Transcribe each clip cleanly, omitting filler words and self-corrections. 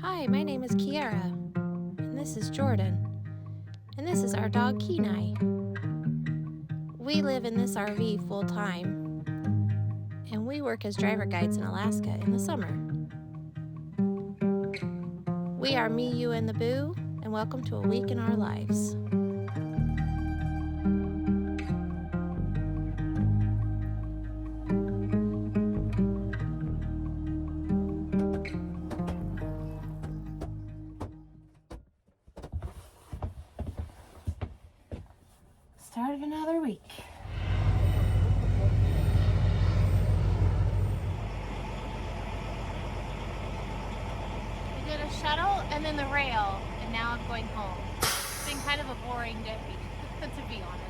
Hi, my name is Kiara, and this is Jordan, and this is our dog Kenai. We live in this RV full time, and we work as driver guides in Alaska in the summer. We are Me, You, and the Boo, and welcome to a week in our lives. Start of another week. We did a shuttle and then the rail, and now I'm going home. It's been kind of a boring day, to be honest.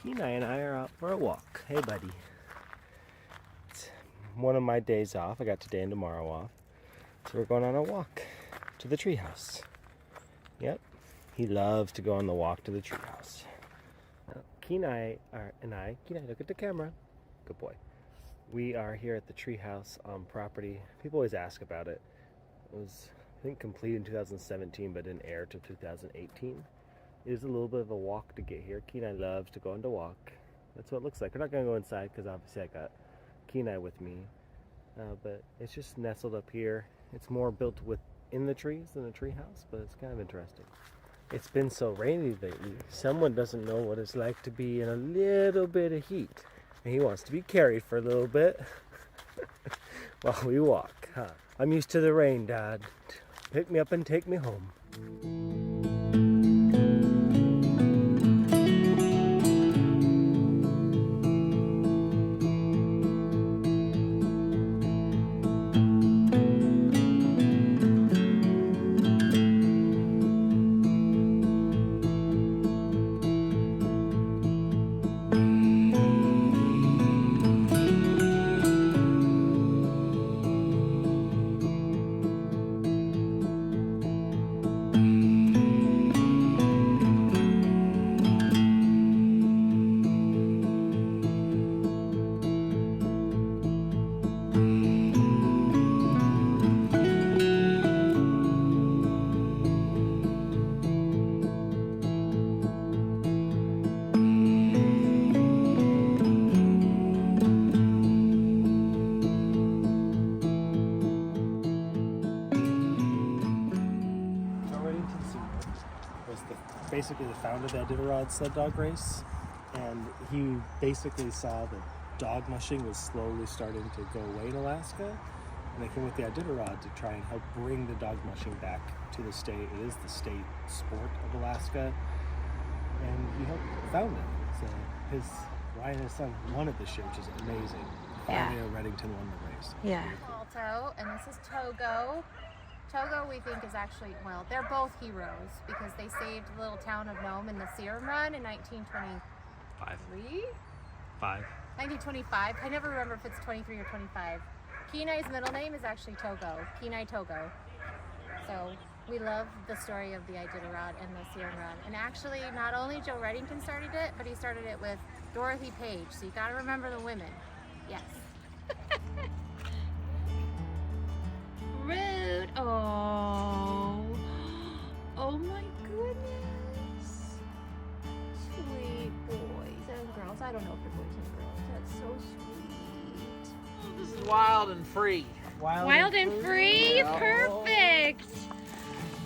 Kenai and I are out for a walk. Hey, buddy. It's one of my days off. I got today and tomorrow off. So we're going on a walk to the treehouse. Yep. He loves to go on the walk to the treehouse. Kenai and I, Kenai, look at the camera. Good boy. We are here at the treehouse on property. People always ask about it. It was, I think, completed in 2017, but didn't air till 2018. It is a little bit of a walk to get here. Kenai loves to go on the walk. That's what it looks like. We're not going to go inside because obviously I got Kenai with me. But it's just nestled up here. It's more built within the trees than a tree house, but it's kind of interesting. It's been so rainy lately. Someone doesn't know what it's like to be in a little bit of heat. And he wants to be carried for a little bit while we walk. Huh? I'm used to the rain, Dad. Pick me up and take me home. Basically the founder of the Iditarod sled dog race, and he basically saw that dog mushing was slowly starting to go away in Alaska, and they came with the Iditarod to try and help bring the dog mushing back to the state. It is the state sport of Alaska, and he helped found it. So Ryan and his son won it this year, which is amazing. Finally, Reddington won the race. Yeah. Alto, and this is Togo. Togo, we think, is actually, well, they're both heroes because they saved the little town of Nome in the Serum Run in 1923? 1925. I never remember if it's 23 or 25. Kenai's middle name is actually Togo, Kenai Togo. So we love the story of the Iditarod and the Serum Run. And actually, not only Joe Reddington started it, but he started it with Dorothy Page. So you gotta remember the women. Yes. Rude. Oh my goodness. Sweet boys and girls. I don't know if they're boys and girls. That's so sweet. Oh, this is wild and free. Wild and free? Yeah. Perfect.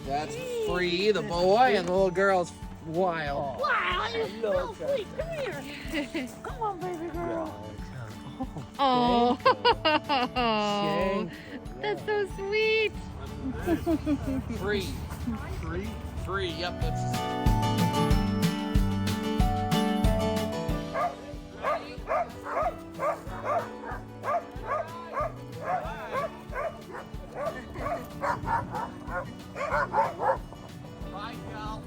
That's free, the boy, and the little girl's wild. Wow, you're so sweet. Come here. Come on, baby girl. Oh. That's so sweet. Free. Free, yep, that's... Bye, Cal.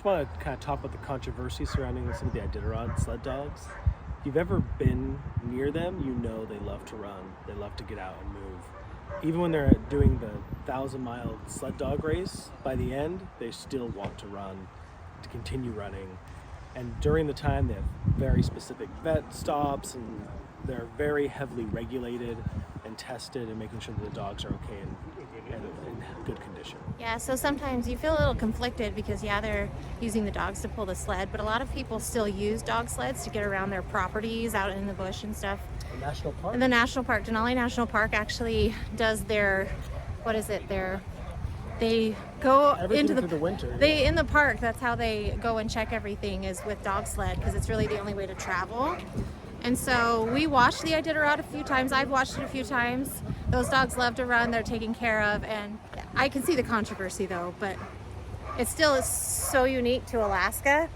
just want to kind of talk about the controversy surrounding some of the Iditarod sled dogs. If you've ever been near them, you know they love to run. They love to get out and move. Even when they're doing the 1,000-mile sled dog race, by the end, they still want to run, to continue running. And during the time, they have very specific vet stops, and they're very heavily regulated and tested and making sure that the dogs are okay and in good condition. Yeah, so sometimes you feel a little conflicted because, yeah, they're using the dogs to pull the sled, but a lot of people still use dog sleds to get around their properties out in the bush and stuff. The national park? And the National Park, Denali National Park actually does their, they go Everything into through the winter. in the park, that's how they go and check everything, is with dog sled, because it's really the only way to travel. And so we watched the Iditarod a few times. I've watched it a few times. Those dogs love to run. They're taken care of. And I can see the controversy though, but it still is so unique to Alaska.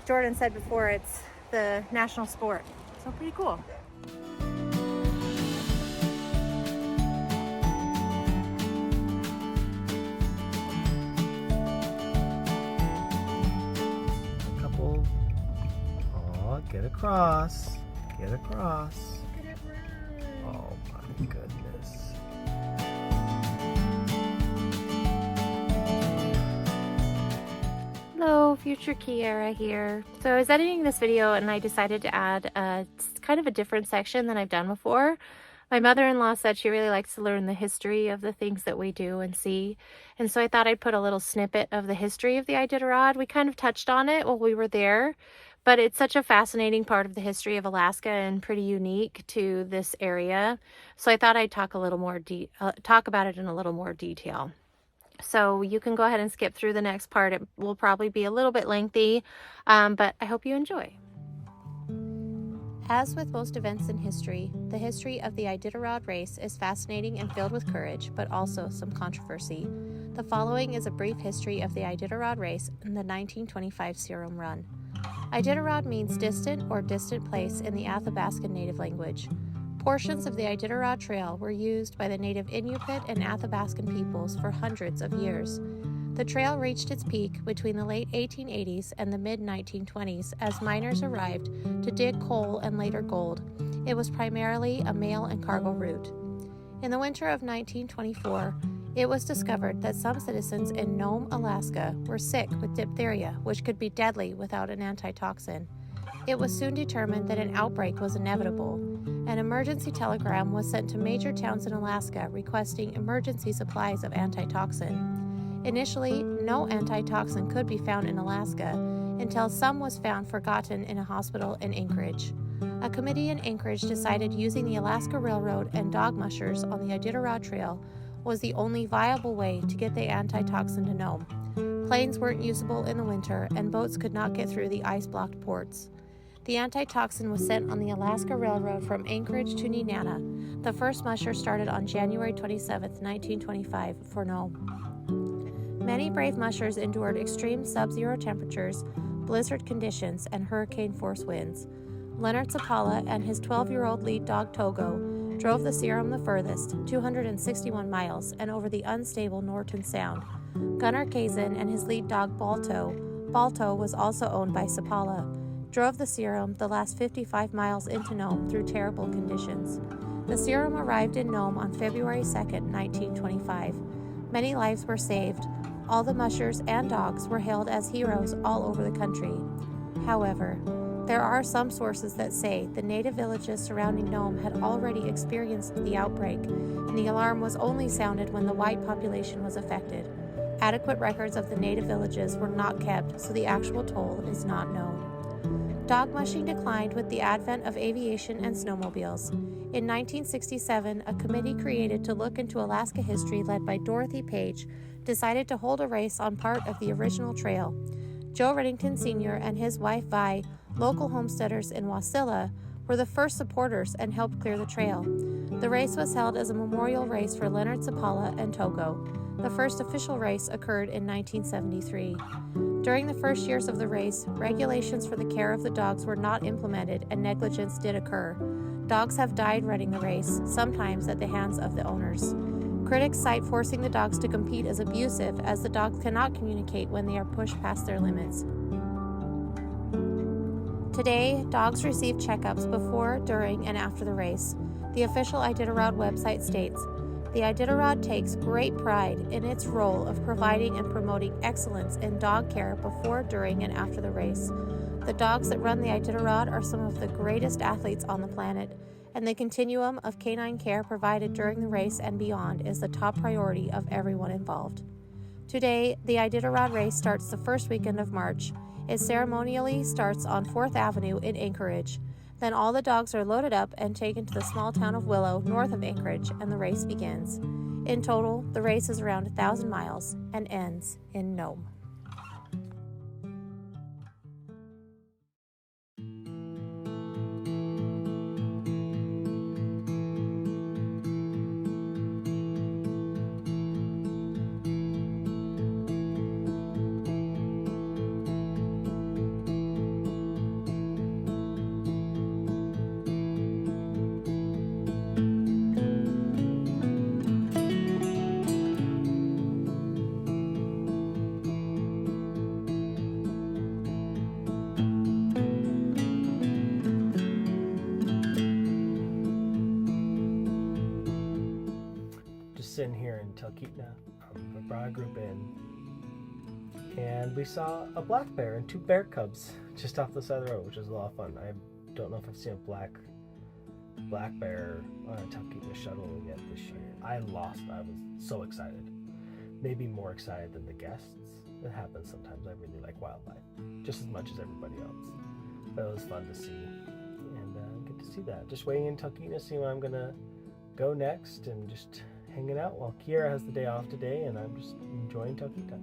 Jordan said before, it's the national sport. So pretty cool. Couple. Oh, get across. Get across. Oh my goodness. Hello, future Kiara here. So I was editing this video and I decided to add kind of a different section than I've done before. My mother-in-law said she really likes to learn the history of the things that we do and see. And so I thought I'd put a little snippet of the history of the Iditarod. We kind of touched on it while we were there, but it's such a fascinating part of the history of Alaska and pretty unique to this area. So I thought I'd talk about it in a little more detail. So you can go ahead and skip through the next part. It will probably be a little bit lengthy, but I hope you enjoy. As with most events in history, the history of the Iditarod race is fascinating and filled with courage, but also some controversy. The following is a brief history of the Iditarod race and the 1925 Serum Run. Iditarod means distant or distant place in the Athabascan native language. Portions of the Iditarod Trail were used by the native Inupiat and Athabascan peoples for hundreds of years. The trail reached its peak between the late 1880s and the mid-1920s as miners arrived to dig coal and later gold. It was primarily a mail and cargo route. In the winter of 1924, it was discovered that some citizens in Nome, Alaska, were sick with diphtheria, which could be deadly without an antitoxin. It was soon determined that an outbreak was inevitable. An emergency telegram was sent to major towns in Alaska requesting emergency supplies of antitoxin. Initially, no antitoxin could be found in Alaska until some was found forgotten in a hospital in Anchorage. A committee in Anchorage decided using the Alaska Railroad and dog mushers on the Iditarod Trail was the only viable way to get the antitoxin to Nome. Planes weren't usable in the winter, and boats could not get through the ice-blocked ports. The antitoxin was sent on the Alaska Railroad from Anchorage to Nenana. The first musher started on January 27, 1925, for Nome. Many brave mushers endured extreme sub-zero temperatures, blizzard conditions, and hurricane-force winds. Leonard Zapala and his 12-year-old lead dog Togo drove the serum the furthest, 261 miles, and over the unstable Norton Sound. Gunnar Kazin and his lead dog Balto was also owned by Zapala, drove the serum the last 55 miles into Nome through terrible conditions. The serum arrived in Nome on February 2, 1925. Many lives were saved. All the mushers and dogs were hailed as heroes all over the country. However, there are some sources that say the native villages surrounding Nome had already experienced the outbreak, and the alarm was only sounded when the white population was affected. Adequate records of the native villages were not kept, so the actual toll is not known. Dog mushing declined with the advent of aviation and snowmobiles. In 1967, a committee created to look into Alaska history led by Dorothy Page decided to hold a race on part of the original trail. Joe Reddington Sr. and his wife Vi, local homesteaders in Wasilla, were the first supporters and helped clear the trail. The race was held as a memorial race for Leonard Zapala and Togo. The first official race occurred in 1973. During the first years of the race, regulations for the care of the dogs were not implemented and negligence did occur. Dogs have died running the race, sometimes at the hands of the owners. Critics cite forcing the dogs to compete as abusive, as the dogs cannot communicate when they are pushed past their limits. Today, dogs receive checkups before, during, and after the race. The official Iditarod website states, "The Iditarod takes great pride in its role of providing and promoting excellence in dog care before, during, and after the race. The dogs that run the Iditarod are some of the greatest athletes on the planet, and the continuum of canine care provided during the race and beyond is the top priority of everyone involved." Today, the Iditarod race starts the first weekend of March. It ceremonially starts on 4th Avenue in Anchorage. Then all the dogs are loaded up and taken to the small town of Willow, north of Anchorage, and the race begins. In total, the race is around 1,000 miles and ends in Nome. Sitting here in Talkeetna. We brought a group in, and we saw a black bear and 2 bear cubs just off the side of the road, which was a lot of fun. I don't know if I've seen a black bear on a Talkeetna shuttle yet this year. I was so excited, maybe more excited than the guests. It happens sometimes. I really like wildlife just as much as everybody else, but it was fun to see and get to see that. Just waiting in Talkeetna, see where I'm gonna go next, and just hanging out while Kiera has the day off today, and I'm just enjoying Talkeetna.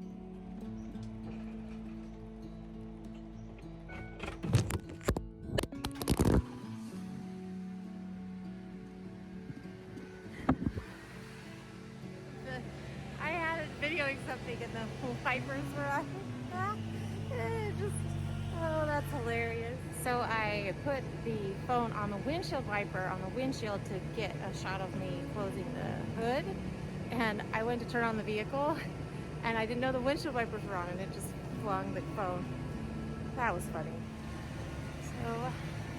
I had it videoing something and the vipers were on. Oh, that's hilarious. So I put the phone on the windshield wiper on the windshield to get a shot of me closing the hood, and I went to turn on the vehicle and I didn't know the windshield wipers were on, and it just flung the phone. That was funny. So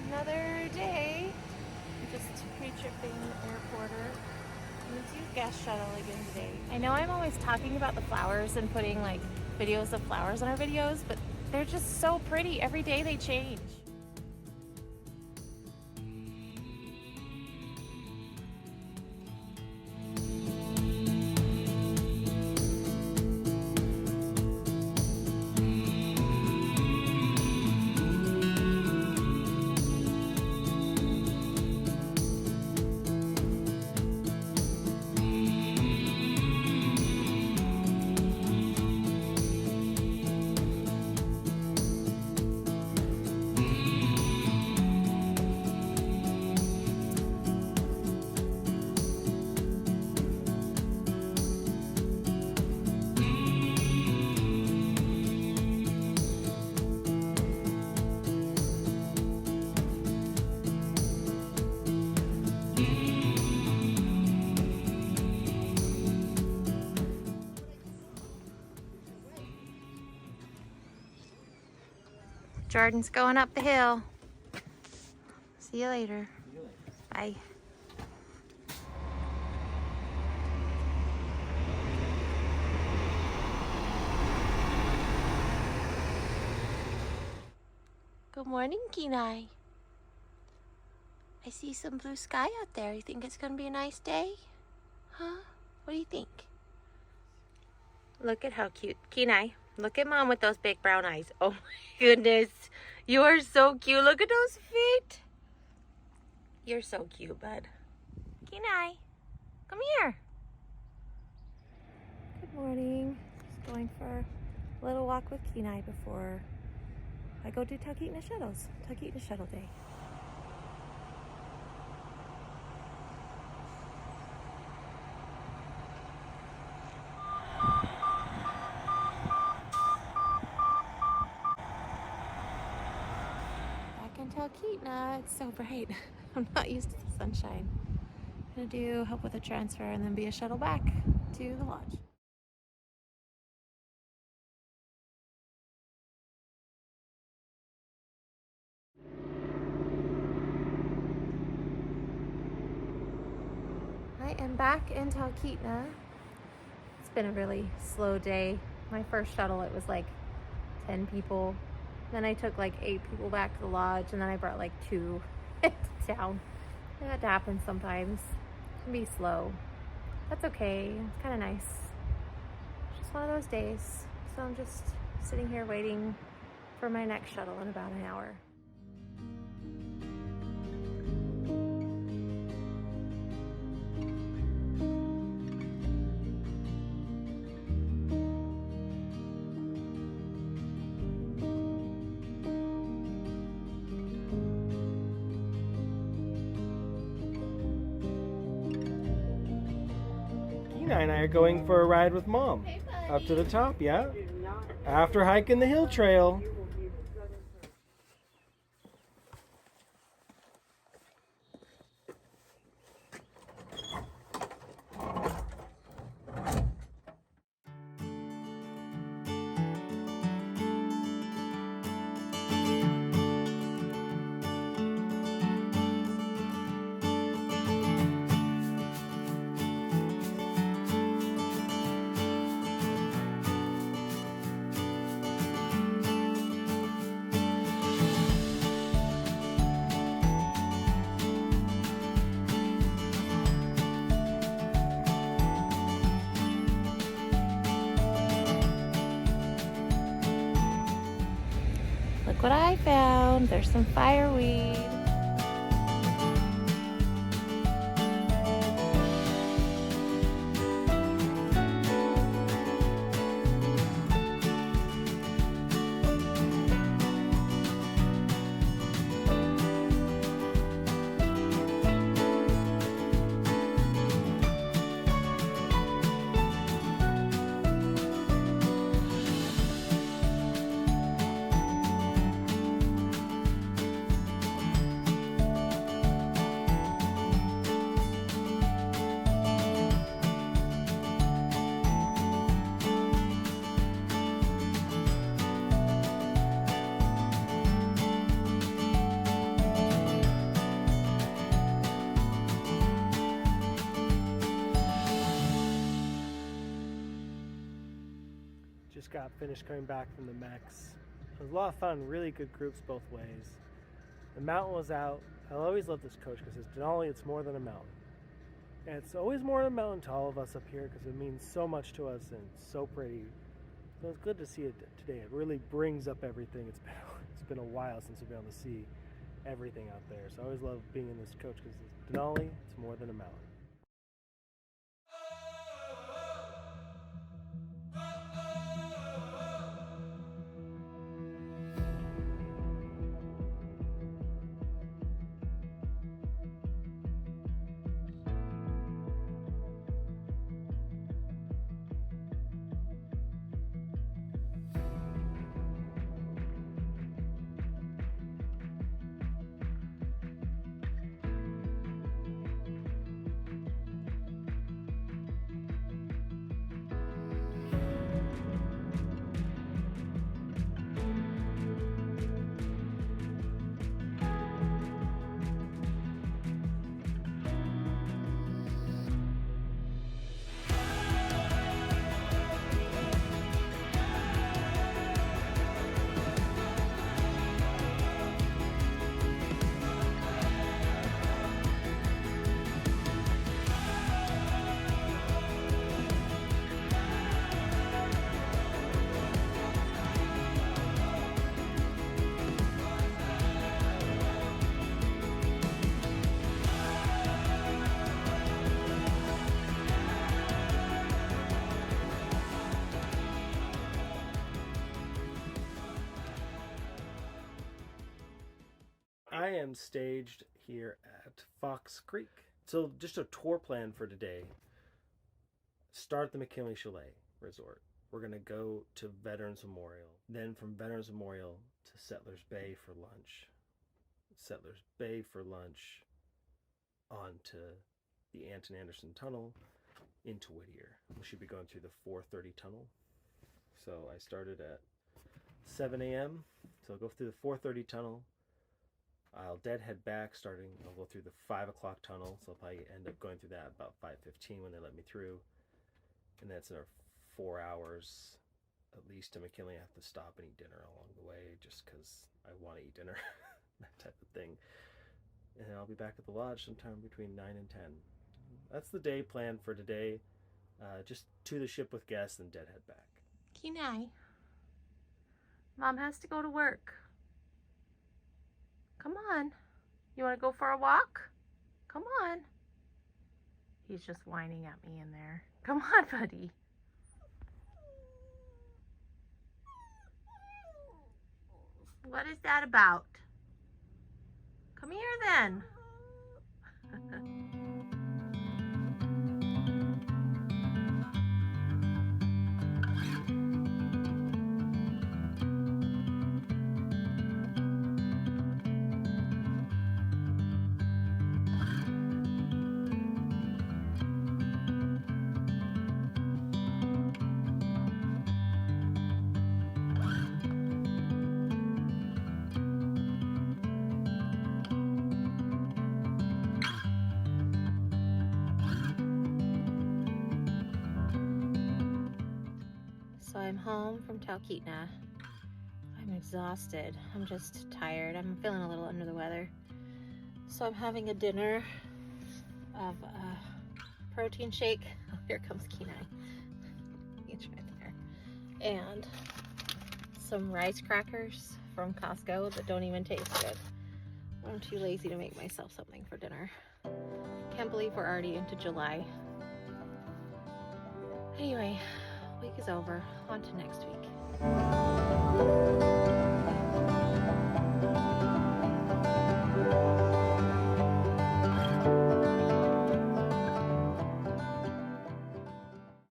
another day, just pre-tripping airporter. Let's use gas shuttle again today. I know I'm always talking about the flowers and putting like videos of flowers in our videos, but they're just so pretty. Every day they change. Jordan's going up the hill. See you later. Bye. Good morning, Kenai. I see some blue sky out there. You think it's gonna be a nice day? Huh? What do you think? Look at how cute. Kenai, look at Mom with those big brown eyes. Oh my goodness. You are so cute. Look at those feet. You're so cute, bud. Kenai, come here. Good morning. Just going for a little walk with Kenai before I go do Talkeetna shuttles. Talkeetna shuttle day. Talkeetna, it's so bright. I'm not used to the sunshine. gonna do help with a transfer and then be a shuttle back to the lodge. I am back in Talkeetna. It's been a really slow day. My first shuttle, it was like 10 people. Then I took like 8 people back to the lodge, and then I brought like 2 to town. That happens sometimes. It can be slow. That's okay. It's kind of nice. It's just one of those days. So I'm just sitting here waiting for my next shuttle in about an hour. Tina and I are going for a ride with Mom. Hey, buddy. Up to the top, yeah? After hiking the hill trail. Look what I found. There's some fireweed. Just got finished coming back from the mechs. It was a lot of fun, really good groups both ways. The mountain was out. I always love this coach because it's Denali, it's more than a mountain. And it's always more than a mountain to all of us up here because it means so much to us and it's so pretty. So it's good to see it today. It really brings up everything. It's been a while since we've been able to see everything out there. So I always love being in this coach because Denali, it's more than a mountain. I am staged here at Fox Creek. So just a tour plan for today. Start at the McKinley Chalet Resort. We're going to go to Veterans Memorial. Then from Veterans Memorial to Settlers Bay for lunch. Settlers Bay for lunch on to the Anton Anderson Tunnel into Whittier. We should be going through the 4:30 tunnel. So I started at 7 a.m. So I'll go through the 4:30 tunnel. I'll deadhead back I'll go through the 5 o'clock tunnel. So I'll probably end up going through that about 5:15 when they let me through. And that's another 4 hours at least to McKinley. I have to stop and eat dinner along the way just because I want to eat dinner, that type of thing. And then I'll be back at the lodge sometime between 9 and 10. That's the day planned for today. Just to the ship with guests and deadhead back. Kenai, Mom has to go to work. Come on. You want to go for a walk? Come on. He's just whining at me in there. Come on, buddy. What is that about? Come here then. So I'm home from Talkeetna. I'm exhausted. I'm just tired. I'm feeling a little under the weather. So I'm having a dinner of a protein shake. Oh, here comes Kenai. He's right there. And some rice crackers from Costco that don't even taste good. I'm too lazy to make myself something for dinner. Can't believe we're already into July. Anyway, week is over. On to next week.